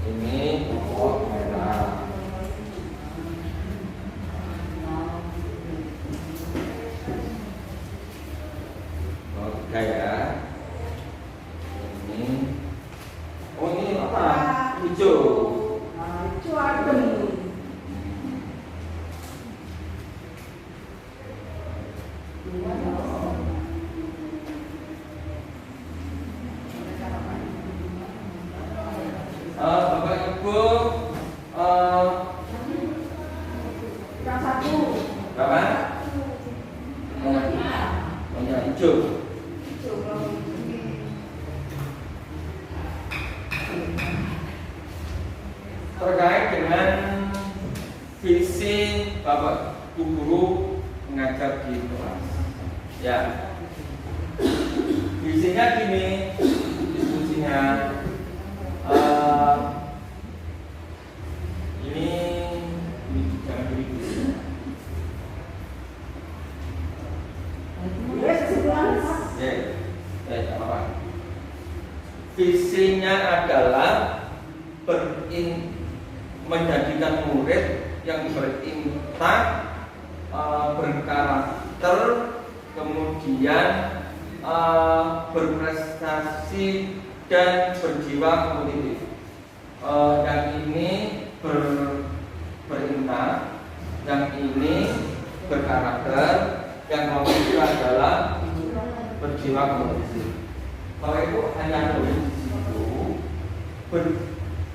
Ini kelompok merah. Oke ya. Ini. Oh ini apa? Hijau. Hijau adem. Bapak Ibu, Yang satu. Bapak, warna hijau. terkait dengan visi Bapak Bu Guru mengajar di kelas. Ya, visinya gini, diskusinya ini jangan diri. Ya, apa? Visinya adalah menjadikan murid yang berintak, berkarakter, kemudian berprestasi dan berjiwa kompetitif. Yang ini berintak, yang ini berkarakter, yang kompetitif adalah berjiwa kompetitif. Kalau itu hanya tulis di situ,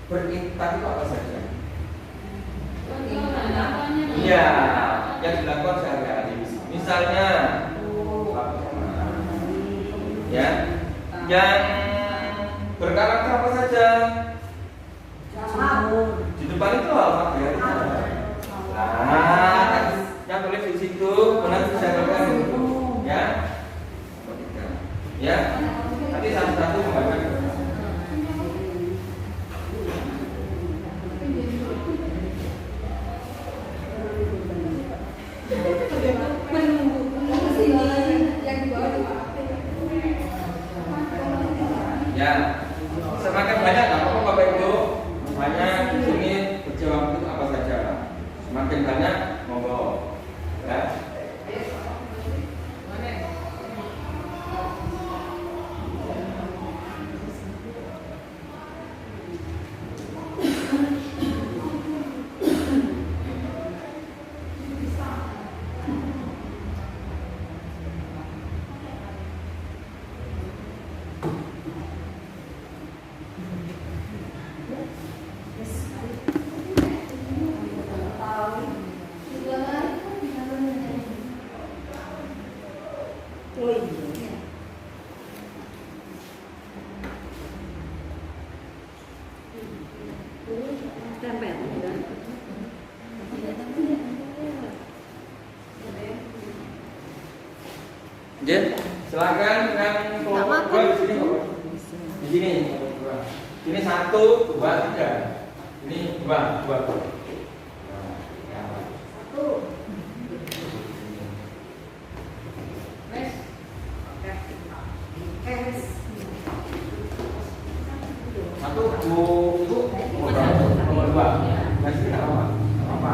berintak itu apa saja? Iya, yang dilakukan sehari-hari. Misalnya, ya, yang berkarakter apa saja? Di depan itu apa ya? Nah, yang tulis di situ, benar bisa baca ya. Ya, nanti satu-satu membaca. Ya, semakin banyak nggak apa-apa Bapak Ibu, banyak di sini berjawab itu apa saja. Semakin banyak monggo. Ya. Ya, silakan yang kelompok di sini. Di sini. Ini 1, 2, 3. Ini 2, 2. Satu, itu nomor 2. Nah, sini nggak apa-apa.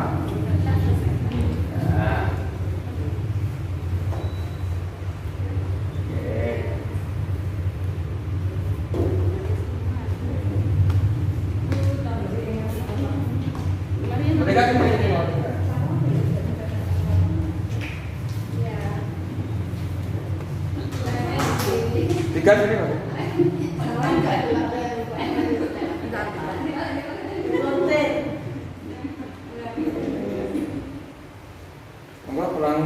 Tiga sini Pak. Enggak pulang.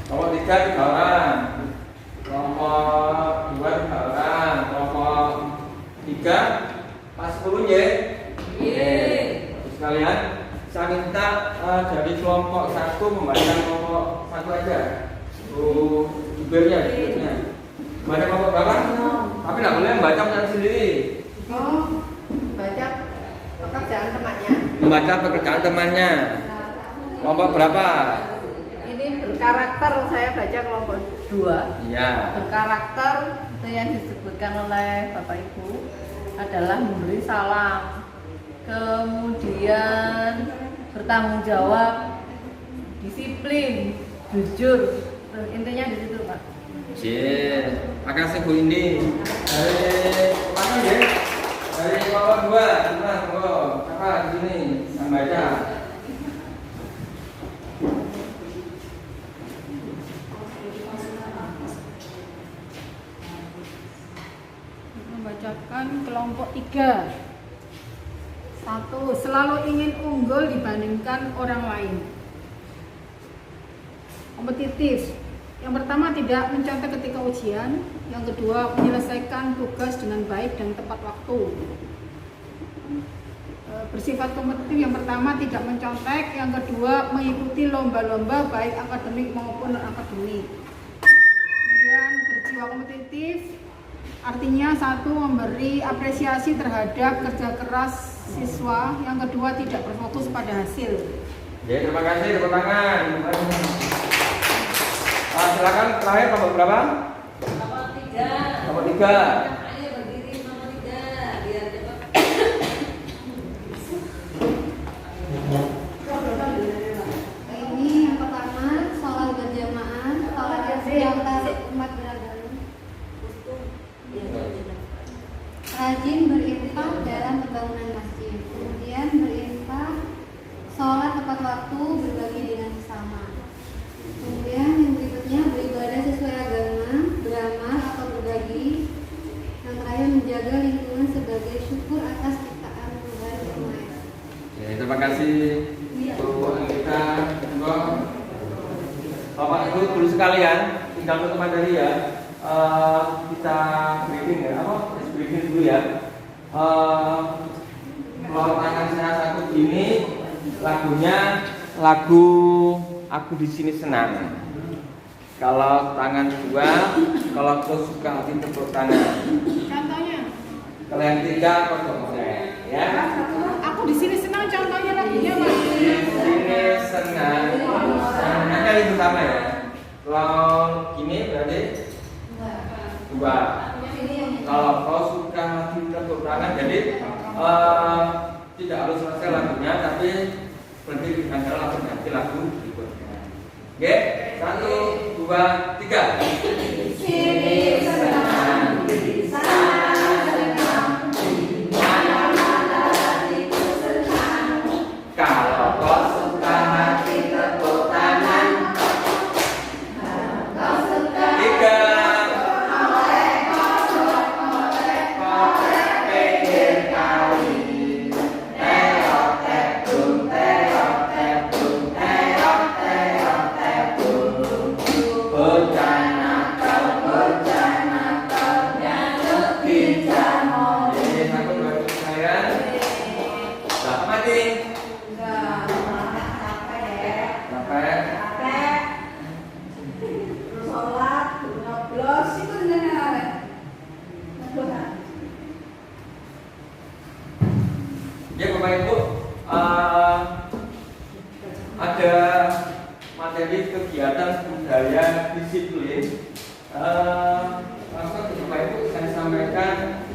Kelompok 3 3 orang, kelompok 2 3 orang, kelompok 3 pas 10 ya. Sekalian, saya minta dari kelompok 1 membaca kelompok 1 aja. Jubirnya. Baca kelompok berapa? Tapi nggak boleh membaca punya sendiri. Baca pekerjaan temannya. Membaca pekerjaan temannya. Kelompok berapa? Ini berkarakter, saya baca kelompok 2. Iya. Berkarakter itu yang disebutkan oleh Bapak Ibu adalah memberi salam, kemudian bertanggung jawab, disiplin, jujur. Intinya di situ Pak. Makasih Bu Indi. Dari mana ya? Dari kelompok 2, gimana? Siapa di sini? 3. 1. Selalu ingin unggul dibandingkan orang lain. Kompetitif. Yang pertama, tidak mencontek ketika ujian. Yang kedua, menyelesaikan tugas dengan baik dan tepat waktu. Bersifat kompetitif, yang pertama tidak mencontek, yang kedua mengikuti lomba-lomba baik akademik maupun non akademik. Kemudian berjiwa kompetitif artinya 1. Memberi apresiasi terhadap kerja keras siswa, yang kedua tidak berfokus pada hasil. Ya, terima kasih, tepuk tangan. Silakan terakhir nomor berapa? Nomor 3. Nomor 3. Ayo berdiri nomor 3 biar cepat. Ini yang pertama, sholat berjamaah, sholat antar umat beragama. Rajin berinfak dalam pembangunan masjid. Kemudian berinfak, sholat tepat waktu, berbagi dengan sesama. Kemudian yang berikutnya beribadah sesuai agama, beramal atau berbagi. Yang terakhir menjaga lingkungan sebagai syukur atas ciptaan Tuhan Yang Maha Esa. Ya, terima kasih Bu Anggita. Bapak Ibu guru sekalian, tinggal untuk materi ya. Kita briefing ya, briefing dulu ya. Kalau tangan saya satu ini lagunya lagu Aku di Sini Senang. Kalau tangan dua, kalau kau suka hati tepuk tangan. Contohnya, Kalau yang tiga, kau ya. aku di sini senang, contohnya lagunya Pak. Di sini senang. Senangnya itu sama ya. Kalau gini berarti dua. Kalau kau suka hati tepuk tangan, jadi tidak harus selesai lagunya, tapi berarti dengan cara langsung ganti lagu berikutnya. Oke, 1, 2, 3. Sini senang, di sana senang, di mana-mana hatiku senang. Kalau kau suka hati tepuk tangan. Kau suka 3. Pinggir kali. Teok tebung, teok tebung, teok teok tebung. Bocah nakal, nyanyuk kijang. Ini satu buat saya. Sudah mati. Sampai. sholat, nyoblos, itu dengan apa? Ya Bapak Ibu, ada materi kegiatan budaya disiplin. Langsung Bapak Ibu saya sampaikan.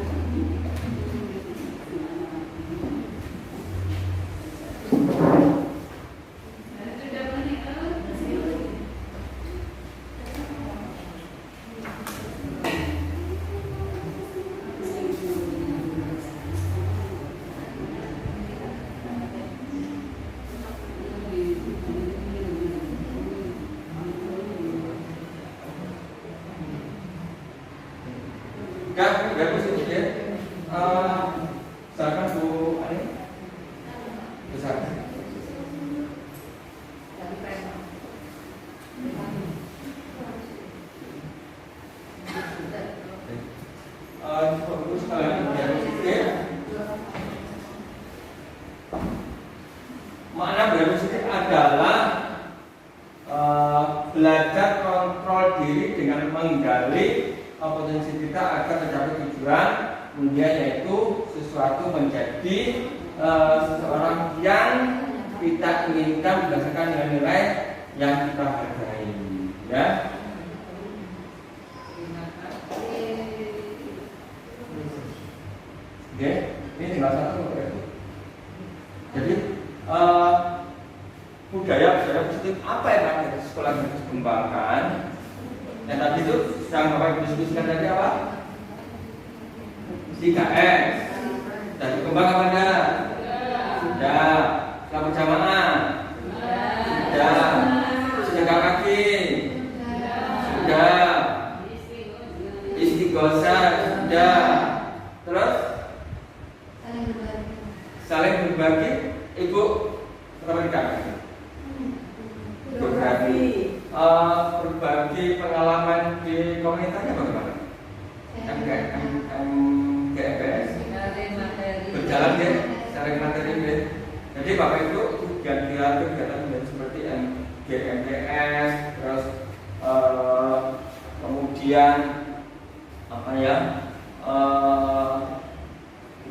Kan, nggak positif ya. Silakan Bu Ani. Besar. Bapak sekalian, biar positif. Makna biar positif adalah belajar kontrol diri dengan menggali potensi kita agar mencapai tujuan, kemudian yaitu sesuatu menjadi seseorang yang kita inginkan berdasarkan nilai-nilai yang kita hargai, ya. Oke, ini tinggal satu. Jadi budaya positif apa yang ada di sekolah yang harus dikembangkan? Yang tadi itu yang Bapak Ibu diskusikan tadi apa? 3S. Sudah dikembang apa enggak? Sudah. Setelah berjamaah? Sudah. Jaga kaki? Sudah. Istighosah? Sudah. Terus Ibu rekan berbagi pengalaman di komunitasnya bagaimana? MGMPS berjalan ya, sharing materi ya. Jadi Bapak Ibu kegiatan seperti MGMPS, terus kemudian apa ya?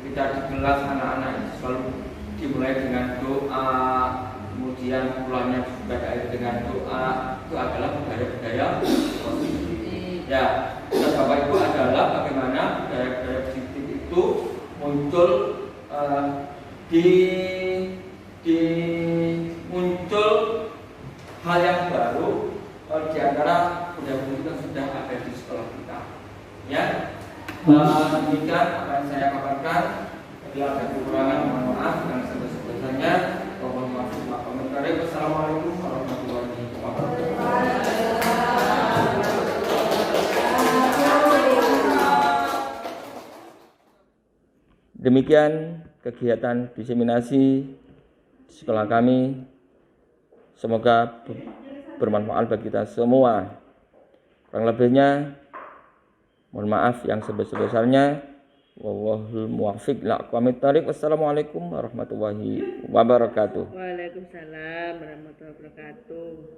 Kita di kelas anak-anak selalu dimulai dengan doa, kemudian pulangnya juga dengan doa. Itu adalah budaya-budaya positif. Ya, dan Bapak Ibu adalah bagaimana budaya-budaya positif itu muncul muncul hal yang baru di antara budaya-budaya yang sudah ada di sekolah kita. Ya, demikian apa yang saya paparkan. Bila ada kekurangan, mohon maaf dan sebesar-besarnya. Mohon maaf. Wassalamualaikum warahmatullahi wabarakatuh. Demikian kegiatan diseminasi di sekolah kami. Semoga bermanfaat bagi kita semua. Kurang lebihnya mohon maaf yang sebesar-besarnya. Wallahul muwaffiq ila aqwamit thoriq. Wassalamualaikum warahmatullahi wabarakatuh. Waalaikumsalam warahmatullahi wabarakatuh.